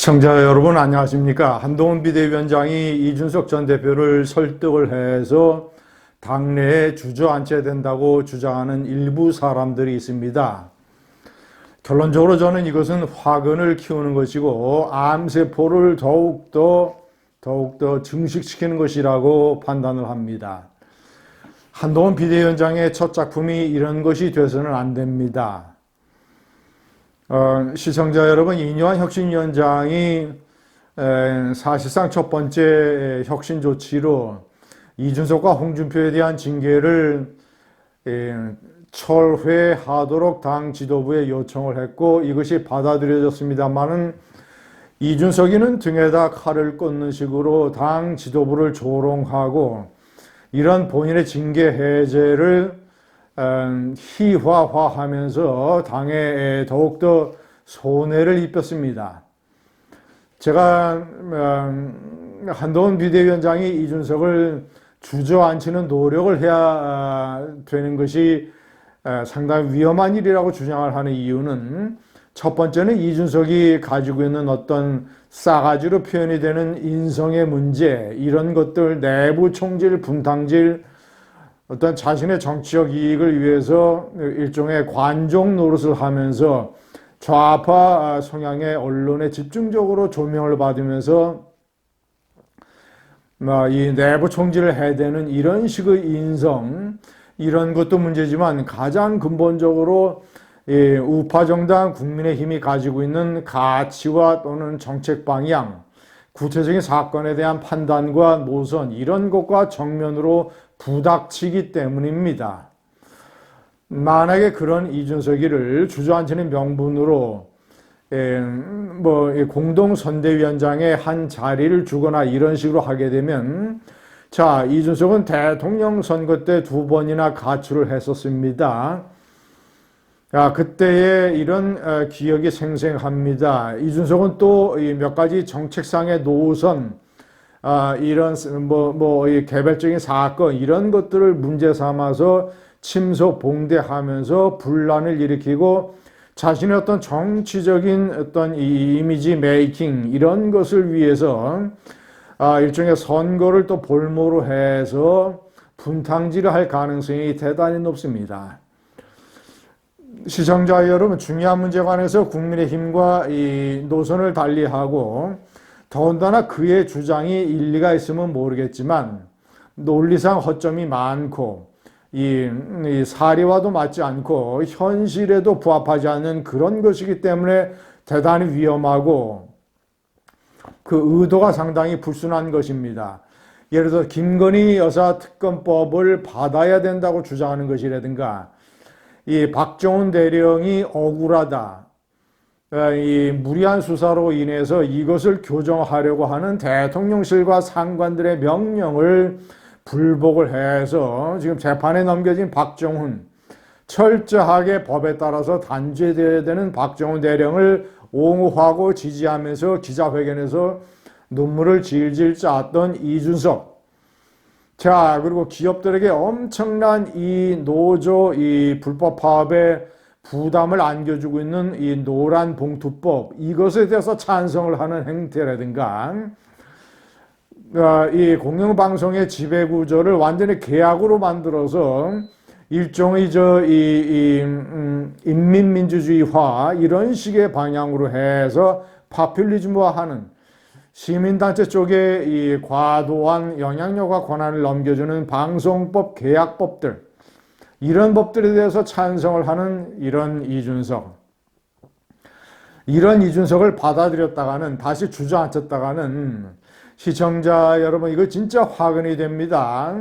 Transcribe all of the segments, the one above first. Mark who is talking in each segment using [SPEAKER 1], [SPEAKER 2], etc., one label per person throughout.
[SPEAKER 1] 시청자 여러분 안녕하십니까. 한동훈 비대위원장이 이준석 전 대표를 설득을 해서 당내에 주저앉혀야 된다고 주장하는 일부 사람들이 있습니다. 결론적으로 저는 이것은 화근을 키우는 것이고 암세포를 더욱더 증식시키는 것이라고 판단을 합니다. 한동훈 비대위원장의 첫 작품이 이런 것이 돼서는 안 됩니다. 시청자 여러분, 이뇨한 혁신위원장이 사실상 첫 번째 혁신 조치로 이준석과 홍준표에 대한 징계를 철회하도록 당 지도부에 요청을 했고 이것이 받아들여졌습니다만은 이준석이는 등에다 칼을 꽂는 식으로 당 지도부를 조롱하고 이런 본인의 징계 해제를 희화화하면서 당에 더욱더 손해를 입혔습니다. 제가 한동훈 비대위원장이 이준석을 주저앉히는 노력을 해야 되는 것이 상당히 위험한 일이라고 주장을 하는 이유는 첫 번째는 이준석이 가지고 있는 어떤 싸가지로 표현이 되는 인성의 문제, 이런 것들, 내부 총질, 분탕질, 어떤 자신의 정치적 이익을 위해서 일종의 관종 노릇을 하면서 좌파 성향의 언론에 집중적으로 조명을 받으면서 이 내부 총질을 해대는 이런 식의 인성, 이런 것도 문제지만 가장 근본적으로 우파 정당 국민의힘이 가지고 있는 가치와 또는 정책 방향, 구체적인 사건에 대한 판단과 노선, 이런 것과 정면으로 부닥치기 때문입니다. 만약에 그런 이준석이를 주저앉히는 명분으로 공동선대위원장의 한 자리를 주거나 이런 식으로 하게 되면, 자, 이준석은 대통령 선거 때 2번이나 가출을 했었습니다. 그때의 이런 기억이 생생합니다. 이준석은 또 몇 가지 정책상의 노선, 이런 이 개별적인 사건, 이런 것들을 문제 삼아서 침소봉대하면서 분란을 일으키고 자신의 어떤 정치적인 어떤 이미지 메이킹, 이런 것을 위해서 일종의 선거를 또 볼모로 해서 분탕질을 할 가능성이 대단히 높습니다. 시청자 여러분, 중요한 문제에 관해서 국민의힘과 이 노선을 달리하고 더군다나 그의 주장이 일리가 있으면 모르겠지만 논리상 허점이 많고 이 사리와도 맞지 않고 현실에도 부합하지 않는 그런 것이기 때문에 대단히 위험하고 그 의도가 상당히 불순한 것입니다. 예를 들어 김건희 여사 특검법을 받아야 된다고 주장하는 것이라든가, 이 박정훈 대령이 억울하다, 이 무리한 수사로 인해서 이것을 교정하려고 하는 대통령실과 상관들의 명령을 불복을 해서 지금 재판에 넘겨진 박정훈, 철저하게 법에 따라서 단죄되어야 되는 박정훈 대령을 옹호하고 지지하면서 기자회견에서 눈물을 질질 짰던 이준석. 자, 그리고 기업들에게 엄청난 이 노조, 이 불법 파업에 부담을 안겨주고 있는 이 노란 봉투법, 이것에 대해서 찬성을 하는 행태라든가, 이 공영방송의 지배구조를 완전히 계약으로 만들어서 일종의 인민민주주의화, 이런 식의 방향으로 해서 파퓰리즘화하는 시민단체 쪽에 이 과도한 영향력과 권한을 넘겨주는 방송법, 계약법들, 이런 법들에 대해서 찬성을 하는 이런 이준석을 받아들였다가는, 다시 주저앉혔다가는 시청자 여러분, 이거 진짜 화근이 됩니다.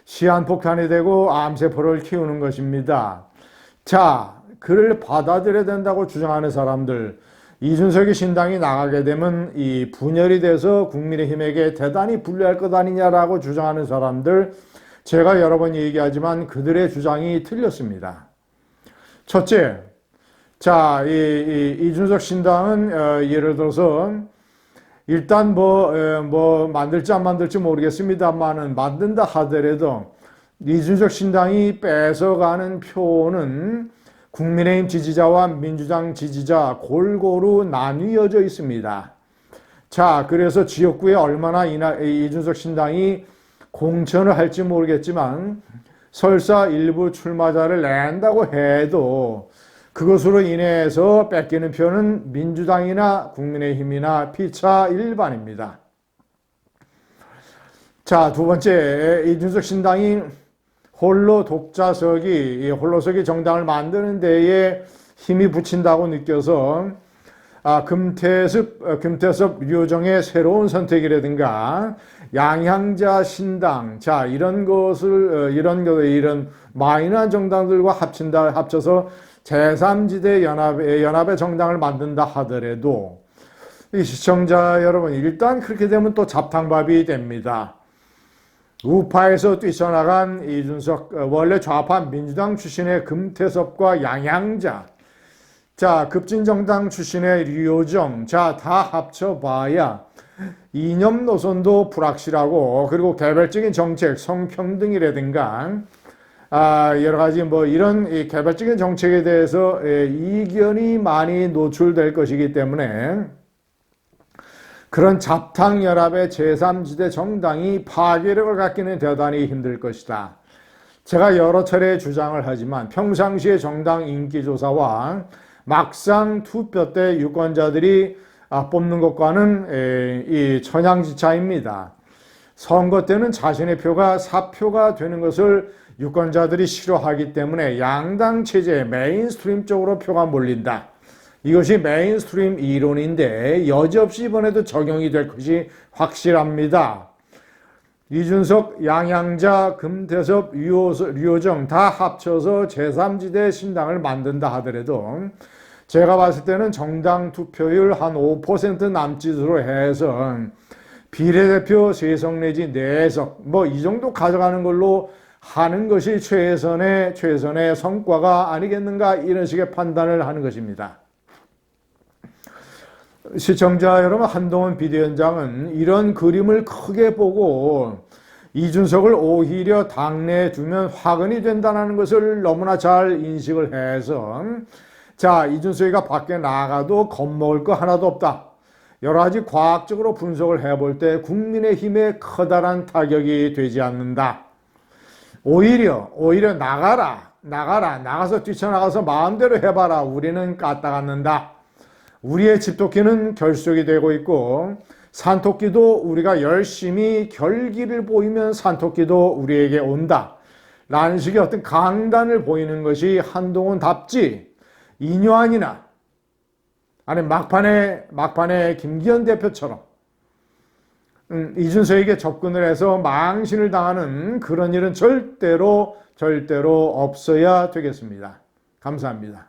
[SPEAKER 1] 시한폭탄이 되고 암세포를 키우는 것입니다. 자, 그를 받아들여야 된다고 주장하는 사람들, 이준석이 신당이 나가게 되면 이 분열이 돼서 국민의힘에게 대단히 불리할 것 아니냐라고 주장하는 사람들, 제가 여러 번 얘기하지만 그들의 주장이 틀렸습니다. 첫째, 자, 이준석 신당은 예를 들어서 일단 만들지 안 만들지 모르겠습니다만은 만든다 하더라도 이준석 신당이 뺏어가는 표는 국민의힘 지지자와 민주당 지지자 골고루 나뉘어져 있습니다. 자, 그래서 지역구에 얼마나 이준석 신당이 공천을 할지 모르겠지만 설사 일부 출마자를 낸다고 해도 그것으로 인해서 뺏기는 표는 민주당이나 국민의힘이나 피차 일반입니다. 자, 두 번째, 이준석 신당이 홀로 독자석이, 홀로서기 정당을 만드는 데에 힘이 붙인다고 느껴서 금태섭 류호정의 새로운 선택이라든가 양향자 신당, 자, 이런 마이너한 정당들과 합쳐서 제3지대 연합의 정당을 만든다 하더라도 이 시청자 여러분, 일단 그렇게 되면 또 잡탕밥이 됩니다. 우파에서 뛰쳐나간 이준석, 원래 좌파 민주당 출신의 금태섭과 양향자, 자, 급진정당 출신의 류호정, 자, 다 합쳐봐야 이념 노선도 불확실하고, 그리고 개별적인 정책, 성평등이라든가 여러 가지 이런 개별적인 정책에 대해서 이견이 많이 노출될 것이기 때문에 그런 잡탕연합의 제3지대 정당이 파괴력을 갖기는 대단히 힘들 것이다. 제가 여러 차례 주장을 하지만 평상시의 정당 인기조사와 막상 투표 때 유권자들이 뽑는 것과는 이 천양지차입니다. 선거 때는 자신의 표가 사표가 되는 것을 유권자들이 싫어하기 때문에 양당 체제 메인스트림 쪽으로 표가 몰린다. 이것이 메인스트림 이론인데 여지없이 이번에도 적용이 될 것이 확실합니다. 이준석, 양향자, 금태섭, 류호정 다 합쳐서 제3지대 신당을 만든다 하더라도 제가 봤을 때는 정당 투표율 한 5% 남짓으로 해서 비례대표 3석 내지 4석 이 정도 가져가는 걸로 하는 것이 최선의 성과가 아니겠는가, 이런 식의 판단을 하는 것입니다. 시청자 여러분, 한동훈 비대위원장은 이런 그림을 크게 보고 이준석을 오히려 당내에 두면 화근이 된다는 것을 너무나 잘 인식을 해서, 자, 이준석이가 밖에 나가도 겁먹을 거 하나도 없다. 여러 가지 과학적으로 분석을 해볼 때 국민의힘에 커다란 타격이 되지 않는다. 오히려 나가서 뛰쳐나가서 마음대로 해봐라. 우리는 까딱않는다. 우리의 집토끼는 결속이 되고 있고, 산토끼도 우리가 열심히 결기를 보이면 산토끼도 우리에게 온다. 라는 식의 어떤 강단을 보이는 것이 한동훈답지, 이뇨한이나 아니 막판에 김기현 대표처럼 이준석에게 접근을 해서 망신을 당하는 그런 일은 절대로 없어야 되겠습니다. 감사합니다.